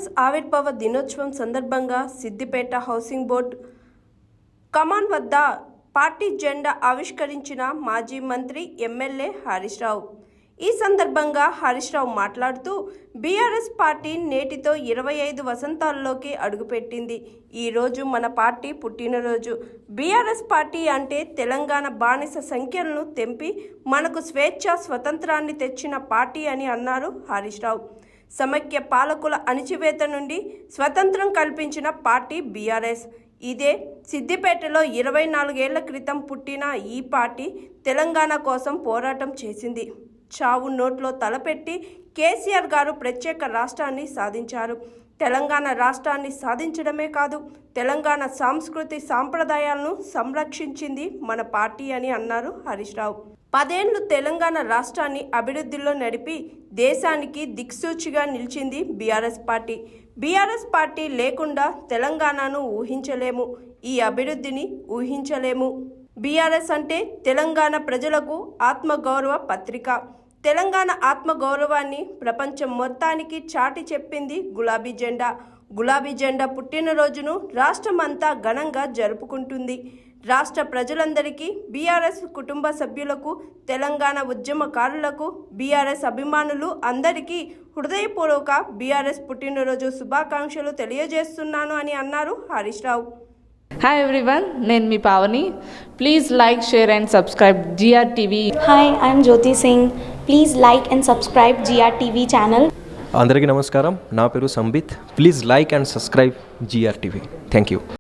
BRS ఆవిర్భావ దినోత్సవం సందర్భంగా సిద్దిపేట హౌసింగ్ బోర్డు కమాన్ వద్ద పార్టీ జెండా ఆవిష్కరించిన మాజీ మంత్రి ఎమ్మెల్యే హరీష్ రావు. ఈ సందర్భంగా హరీష్ రావు మాట్లాడుతూ బీఆర్ఎస్ పార్టీ నేటితో 25 వసంతాల్లోకి అడుగుపెట్టింది. ఈరోజు మన పార్టీ పుట్టినరోజు. బీఆర్ఎస్ పార్టీ అంటే తెలంగాణ బానిస సంఖ్యలను తెంపి మనకు స్వేచ్ఛ స్వతంత్రాన్ని తెచ్చిన పార్టీ అని అన్నారు హరీష్ రావు. సమైక్య పాలకుల అణిచివేత నుండి స్వతంత్రం కల్పించిన పార్టీ బీఆర్ఎస్. ఇదే సిద్దిపేటలో 24 ఏళ్ల క్రితం పుట్టిన ఈ పార్టీ తెలంగాణ కోసం పోరాటం చేసింది. చావు నోట్లో తలపెట్టి కేసీఆర్ గారు ప్రత్యేక రాష్ట్రాన్ని సాధించారు. తెలంగాణ రాష్ట్రాన్ని సాధించడమే కాదు, తెలంగాణ సంస్కృతి సాంప్రదాయాలను సంరక్షించింది మన పార్టీ అని అన్నారు హరీష్ రావు. 10 ఏళ్లు తెలంగాణ రాష్ట్రాన్ని అభివృద్ధిలో నడిపి దేశానికి దిక్సూచిగా నిలిచింది బీఆర్ఎస్ పార్టీ. బీఆర్ఎస్ పార్టీ లేకుండా తెలంగాణను ఊహించలేము, ఈ అభివృద్ధిని ఊహించలేము. బీఆర్ఎస్ అంటే తెలంగాణ ప్రజలకు ఆత్మగౌరవ పత్రిక. తెలంగాణ ఆత్మగౌరవాన్ని ప్రపంచం మొత్తానికి చాటి చెప్పింది గులాబీ జెండా. గులాబీ జెండా పుట్టినరోజును రాష్ట్రమంతా ఘనంగా జరుపుకుంటుంది. రాష్ట్ర ప్రజలందరికీ, బీఆర్ఎస్ కుటుంబ సభ్యులకు, తెలంగాణ ఉద్యమకారులకు, బీఆర్ఎస్ అభిమానులు అందరికీ హృదయపూర్వక బీఆర్ఎస్ పుట్టినరోజు శుభాకాంక్షలు తెలియజేస్తున్నాను అని అన్నారు హరీష్ రావు. హాయ్ ఎవ్రీవన్, నేను మీ Pavani. Please like, share and subscribe GRTV. Hi, I'm Jyoti Singh. Please like and subscribe GRTV channel. అందరికీ నమస్కారం, నా పేరు Sambit. Please like and subscribe GRTV. Thank you.